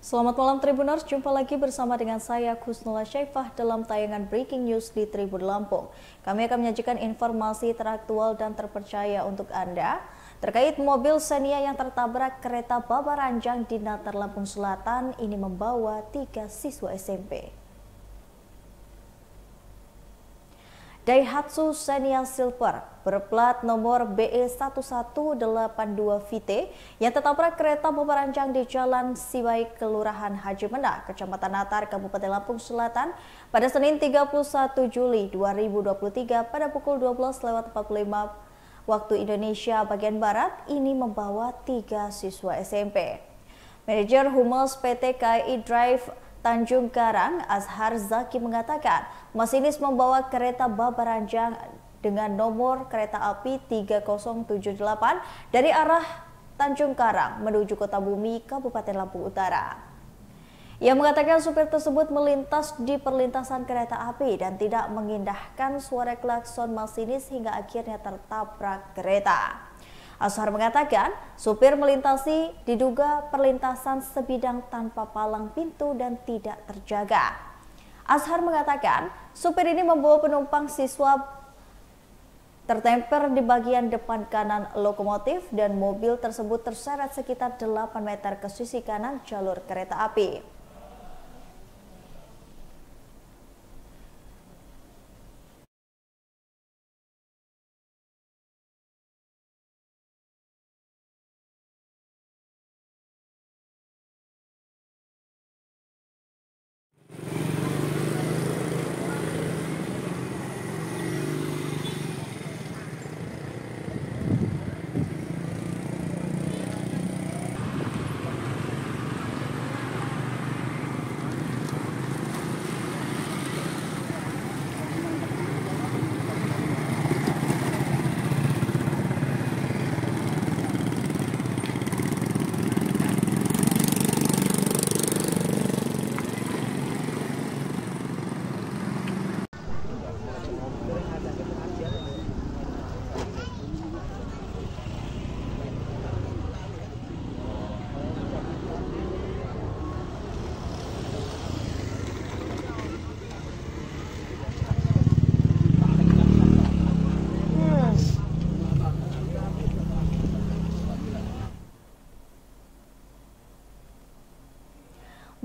Selamat malam Tribuners, jumpa lagi bersama dengan saya Kusnula Syaifah dalam tayangan Breaking News di Tribun Lampung. Kami akan menyajikan informasi teraktual dan terpercaya untuk Anda terkait mobil Xenia yang tertabrak kereta Babaranjang di Natar Lampung Selatan ini membawa 3 siswa SMP. Daihatsu Xenia Silver berplat nomor BE1182VT yang tertabrak kereta Babaranjang di Jalan Siwai, Kelurahan Haji Mena, Kecamatan Natar, Kabupaten Lampung Selatan pada Senin 31 Juli 2023 pada pukul 12.45 waktu Indonesia bagian Barat ini membawa 3 siswa SMP. Manajer Humas PT KAI Drive Tanjung Karang, Azhar Zaki mengatakan, masinis membawa kereta Babaranjang dengan nomor kereta api 3078 dari arah Tanjung Karang menuju Kota Bumi, Kabupaten Lampung Utara. Ia mengatakan supir tersebut melintas di perlintasan kereta api dan tidak mengindahkan suara klakson masinis hingga akhirnya tertabrak kereta. Azhar mengatakan, supir melintasi diduga perlintasan sebidang tanpa palang pintu dan tidak terjaga. Azhar mengatakan, supir ini membawa penumpang siswa tertemper di bagian depan kanan lokomotif dan mobil tersebut terseret sekitar 8 meter ke sisi kanan jalur kereta api.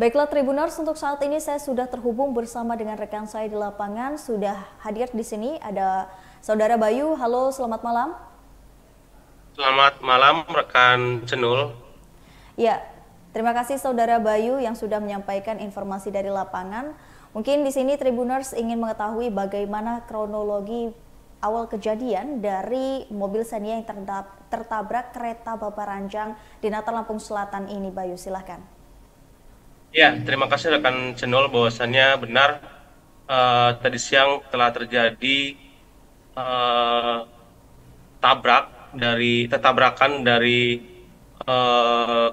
Baiklah Tribuners, untuk saat ini saya sudah terhubung bersama dengan rekan saya di lapangan. Sudah hadir di sini ada Saudara Bayu. Halo, selamat malam. Selamat malam rekan Cenul. Ya, terima kasih Saudara Bayu yang sudah menyampaikan informasi dari lapangan. Mungkin di sini Tribuners ingin mengetahui bagaimana kronologi awal kejadian dari mobil Xenia yang tertabrak kereta Babaranjang di Natar Lampung Selatan ini. Bayu, silahkan. Ya, terima kasih rekan Cenul, bahwasannya benar tadi siang telah terjadi tabrakan dari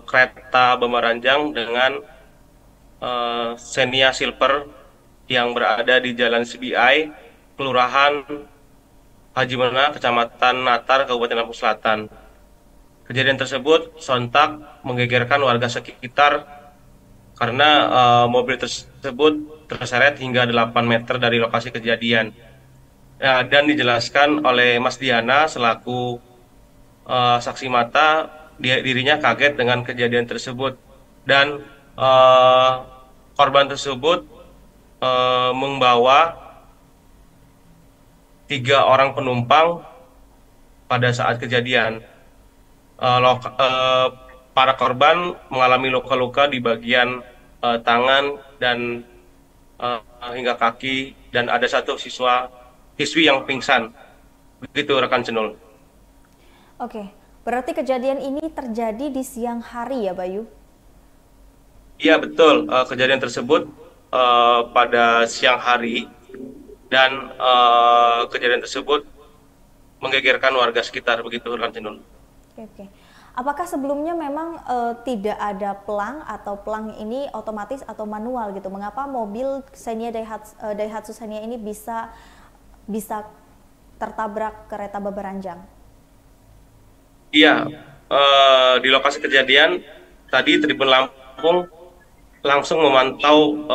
kereta Babaranjang dengan Xenia Silver yang berada di Jalan CBI, Kelurahan Haji Mena, Kecamatan Natar, Kabupaten Lampung Selatan. Kejadian tersebut sontak menggegerkan warga sekitar karena mobil tersebut terseret hingga 8 meter dari lokasi kejadian. Ya, dan dijelaskan oleh Mas Diana selaku saksi mata, dirinya kaget dengan kejadian tersebut. Dan korban tersebut membawa 3 orang penumpang pada saat kejadian. Para korban mengalami luka-luka di bagian tangan dan hingga kaki, dan ada 1 siswi yang pingsan. Begitu rekan Cenul. Oke, berarti kejadian ini terjadi di siang hari ya Bayu? Iya betul, kejadian tersebut pada siang hari, dan kejadian tersebut menggegerkan warga sekitar. Begitu rekan Cenul. Oke. Apakah sebelumnya memang tidak ada pelang atau pelang ini otomatis atau manual gitu? Mengapa mobil Xenia Daihatsu Xenia ini bisa tertabrak kereta Babaranjang? Iya, di lokasi kejadian tadi Tribun Lampung langsung memantau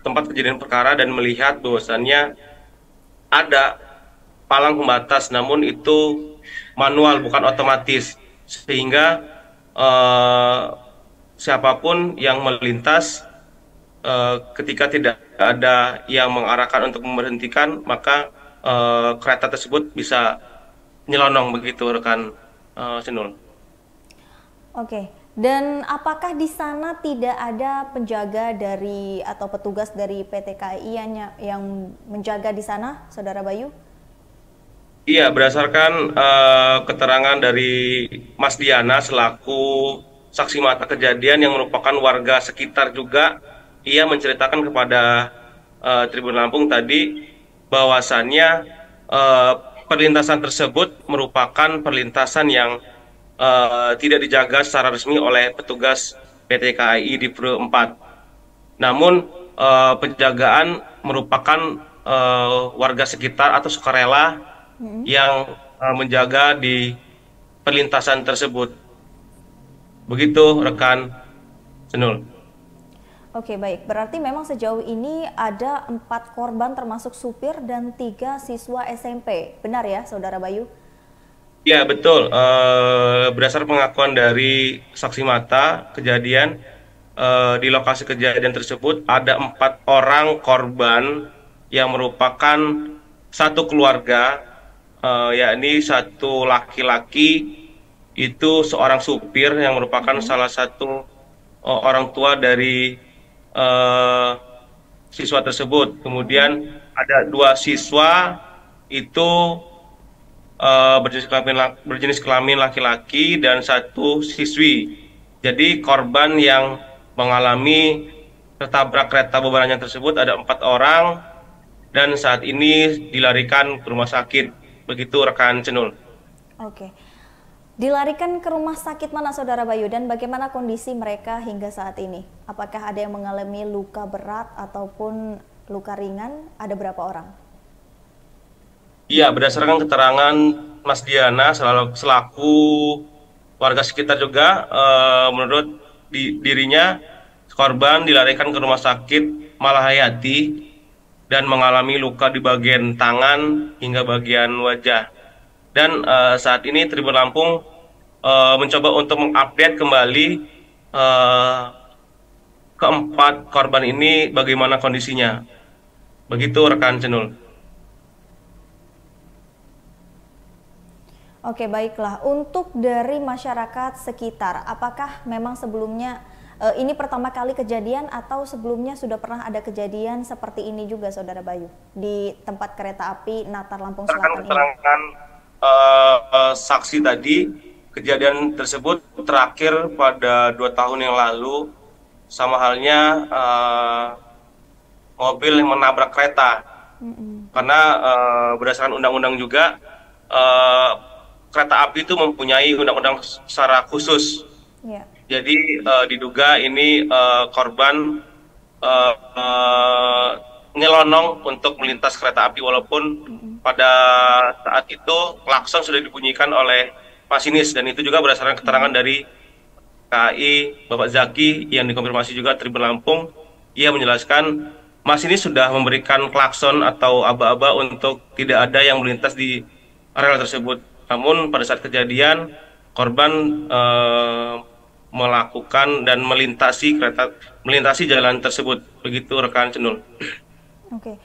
tempat kejadian perkara dan melihat bahwasannya ada palang pembatas, namun itu manual bukan otomatis, sehingga eh, siapapun yang melintas ketika tidak ada yang mengarahkan untuk memberhentikan, maka kereta tersebut bisa nyelonong begitu rekan Senul. Oke, dan apakah di sana tidak ada penjaga dari atau petugas dari PT KAI yang menjaga di sana, Saudara Bayu? Iya, berdasarkan keterangan dari Mas Diana selaku saksi mata kejadian yang merupakan warga sekitar juga, ia menceritakan kepada Tribun Lampung tadi bahwasannya eh, perlintasan tersebut merupakan perlintasan yang tidak dijaga secara resmi oleh petugas PT KAI di Pura 4. Namun penjagaan merupakan warga sekitar atau sukarela yang menjaga di perlintasan tersebut. Begitu rekan Senul. Oke, baik. Berarti memang sejauh ini ada 4 korban termasuk supir dan 3 siswa SMP. Benar ya, Saudara Bayu? Ya, betul. Berdasar pengakuan dari saksi mata kejadian, di lokasi kejadian tersebut ada 4 orang korban yang merupakan satu keluarga, yakni satu laki-laki itu seorang supir yang merupakan salah satu orang tua dari eh, siswa tersebut. Kemudian ada 2 siswa itu berjenis kelamin laki-laki dan 1 siswi. Jadi korban yang mengalami tertabrak kereta bebanannya tersebut ada 4 orang dan saat ini dilarikan ke rumah sakit. Begitu rekan Cenul. Oke. Dilarikan ke rumah sakit mana, Saudara Bayu, dan bagaimana kondisi mereka hingga saat ini? Apakah ada yang mengalami luka berat ataupun luka ringan? Ada berapa orang? Iya, berdasarkan keterangan Mas Diana selaku warga sekitar juga, menurut dirinya korban dilarikan ke rumah sakit Malahayati dan mengalami luka di bagian tangan hingga bagian wajah. Dan saat ini Tribun Lampung mencoba untuk mengupdate kembali eh, keempat korban ini bagaimana kondisinya. Begitu rekan Cenul. Oke, baiklah. Untuk dari masyarakat sekitar, apakah memang sebelumnya ini pertama kali kejadian atau sebelumnya sudah pernah ada kejadian seperti ini juga, Saudara Bayu, di tempat kereta api Natar Lampung Selatan ini? Keterangan saksi tadi, kejadian tersebut terakhir pada 2 tahun yang lalu, sama halnya mobil yang menabrak kereta. Karena berdasarkan undang-undang juga, eh, kereta api itu mempunyai undang-undang secara khusus. Ya. Jadi diduga ini korban nyelonong untuk melintas kereta api, walaupun pada saat itu klakson sudah dibunyikan oleh masinis, dan itu juga berdasarkan keterangan dari KAI Bapak Zaki yang dikonfirmasi juga Tribun Lampung. Ia menjelaskan masinis sudah memberikan klakson atau aba-aba untuk tidak ada yang melintas di area tersebut. Namun pada saat kejadian korban melakukan dan melintasi jalan tersebut. Begitu rekan Cenul. Oke.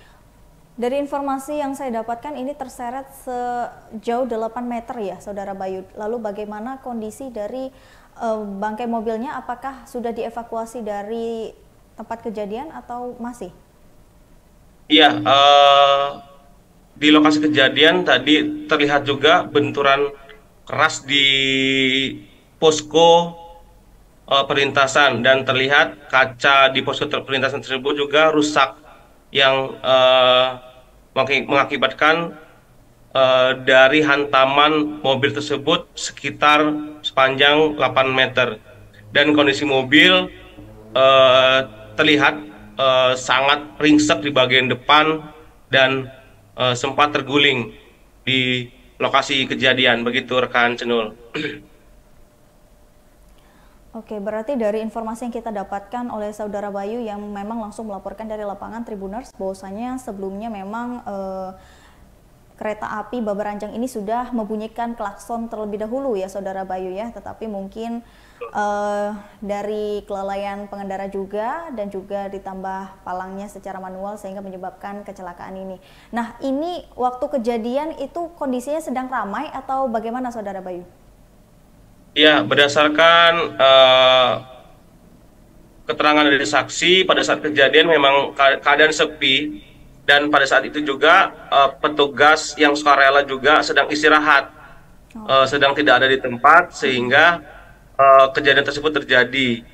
Dari informasi yang saya dapatkan ini terseret sejauh 8 meter ya, Saudara Bayu. Lalu bagaimana kondisi dari bangkai mobilnya? Apakah sudah dievakuasi dari tempat kejadian atau masih? Iya, di lokasi kejadian tadi terlihat juga benturan keras di posko perlintasan, dan terlihat kaca di posko perlintasan tersebut juga rusak yang mengakibatkan dari hantaman mobil tersebut sekitar sepanjang 8 meter, dan kondisi mobil terlihat sangat ringsek di bagian depan dan sempat terguling di lokasi kejadian. Begitu rekan Cenul. Oke, berarti dari informasi yang kita dapatkan oleh Saudara Bayu yang memang langsung melaporkan dari lapangan Tribuners, bahwasanya sebelumnya memang kereta api Babaranjang ini sudah membunyikan klakson terlebih dahulu ya Saudara Bayu ya, tetapi mungkin dari kelalaian pengendara juga dan juga ditambah palangnya secara manual sehingga menyebabkan kecelakaan ini. Nah, ini waktu kejadian itu kondisinya sedang ramai atau bagaimana Saudara Bayu? Ya, berdasarkan keterangan dari saksi pada saat kejadian memang keadaan sepi dan pada saat itu juga petugas yang sukarela juga sedang istirahat, sedang tidak ada di tempat sehingga kejadian tersebut terjadi.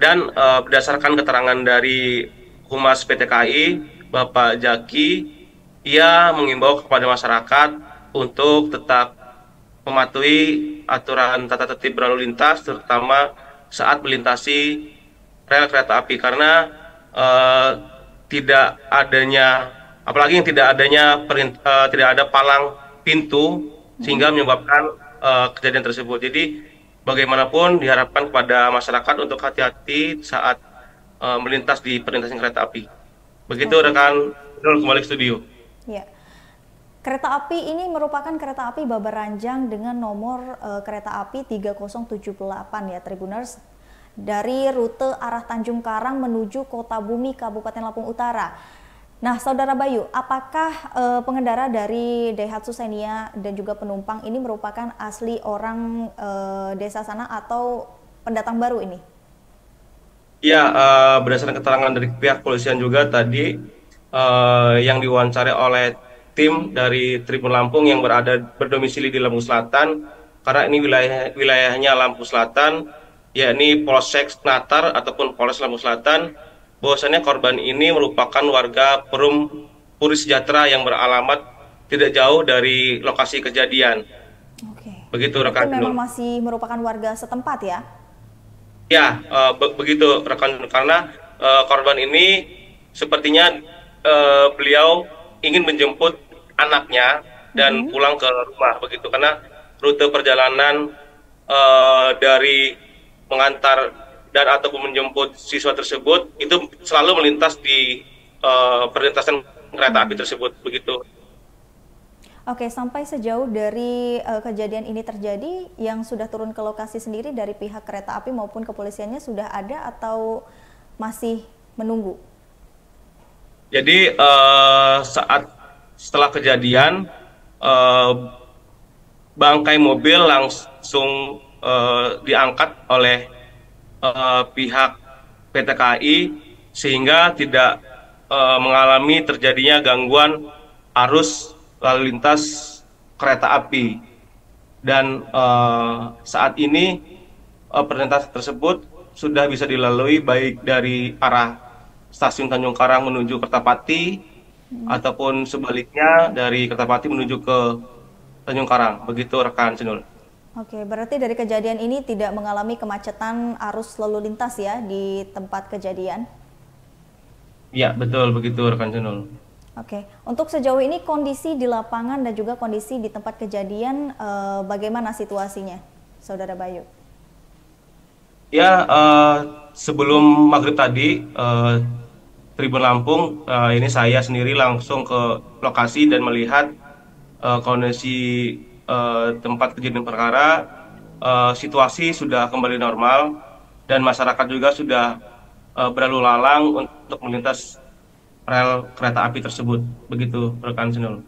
Dan berdasarkan keterangan dari Humas PT KAI, Bapak Jaki, ia mengimbau kepada masyarakat untuk tetap mematuhi aturan tata tertib berlalu lintas, terutama saat melintasi rel kereta api, karena tidak adanya, apalagi yang tidak ada palang pintu sehingga menyebabkan kejadian tersebut. Jadi bagaimanapun diharapkan kepada masyarakat untuk hati-hati saat melintas di perlintasan kereta api. Begitu rekan, kembali ke studio. Ya. Kereta api ini merupakan kereta api Babaranjang dengan nomor kereta api 3078 ya Tribuners, dari rute arah Tanjung Karang menuju Kota Bumi, Kabupaten Lampung Utara. Nah, Saudara Bayu, apakah pengendara dari Daihatsu Xenia dan juga penumpang ini merupakan asli orang desa sana atau pendatang baru ini? Ya, berdasarkan keterangan dari pihak polisian juga tadi yang diwawancari oleh tim dari Tribun Lampung yang berdomisili di Lampung Selatan, karena ini wilayahnya Lampung Selatan, yakni Polsek Natar ataupun Polres Lampung Selatan, bahwasannya korban ini merupakan warga Perum Puri Sejahtera yang beralamat tidak jauh dari lokasi kejadian. Oke. Begitu rekan. Memang masih merupakan warga setempat ya? Ya, begitu rekan, karena korban ini sepertinya beliau ingin menjemput anaknya dan pulang ke rumah, begitu, karena rute perjalanan dari mengantar dan ataupun menjemput siswa tersebut itu selalu melintas di perlintasan kereta api tersebut, begitu. Oke, sampai sejauh dari kejadian ini terjadi, yang sudah turun ke lokasi sendiri dari pihak kereta api maupun kepolisiannya sudah ada atau masih menunggu? Jadi setelah kejadian, bangkai mobil langsung diangkat oleh pihak PT KAI sehingga tidak mengalami terjadinya gangguan arus lalu lintas kereta api. Dan saat ini perlintasan tersebut sudah bisa dilalui baik dari arah stasiun Tanjung Karang menuju Kertapati ataupun sebaliknya dari Kertapati menuju ke Tanjung Karang. Begitu rekan Sinul. Oke, berarti dari kejadian ini tidak mengalami kemacetan arus lalu lintas ya di tempat kejadian? Iya, betul, begitu rekan Sinul. Oke, untuk sejauh ini kondisi di lapangan dan juga kondisi di tempat kejadian bagaimana situasinya, Saudara Bayu? Ya, sebelum maghrib tadi, Tribun Lampung, ini saya sendiri langsung ke lokasi dan melihat kondisi tempat kejadian perkara. Situasi sudah kembali normal dan masyarakat juga sudah berlalu lalang untuk melintas rel kereta api tersebut. Begitu rekan Sinul.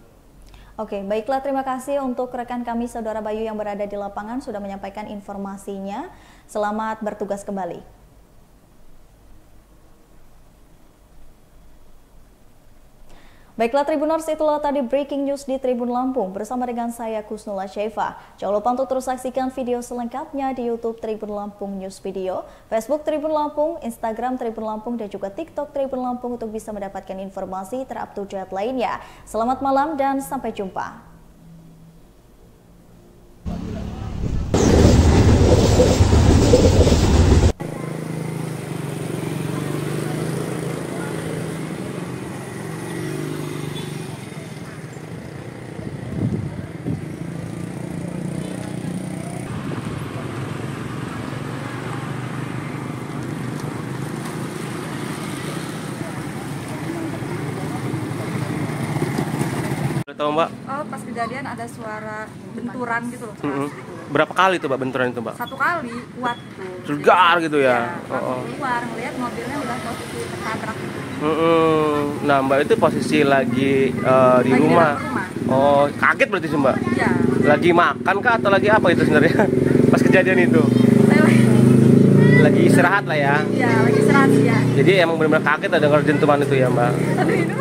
Oke, baiklah, terima kasih untuk rekan kami Saudara Bayu yang berada di lapangan sudah menyampaikan informasinya. Selamat bertugas kembali. Baiklah Tribuners, itulah tadi breaking news di Tribun Lampung bersama dengan saya Kusnula Syaifa. Jangan lupa untuk terus saksikan video selengkapnya di YouTube Tribun Lampung News Video, Facebook Tribun Lampung, Instagram Tribun Lampung, dan juga TikTok Tribun Lampung untuk bisa mendapatkan informasi ter-up-to-date lainnya. Selamat malam dan sampai jumpa. tahu Mbak? Oh, pas kejadian ada suara benturan gitu loh. Mm-mm. Berapa kali tuh Mbak benturan itu Mbak? Satu kali kuat tuh. Segar gitu ya? Keluar ngeliat mobilnya udah posisi tertabrak. Nah Mbak itu posisi lagi di rumah. Oh, kaget berarti sih Mbak? Iya. Lagi makan kah atau lagi apa itu sebenarnya? Pas kejadian itu? Lagi istirahat lah ya? Iya, lagi istirahat ya. Jadi emang benar-benar kaget ada dengar dentuman itu ya Mbak? Aduh, itu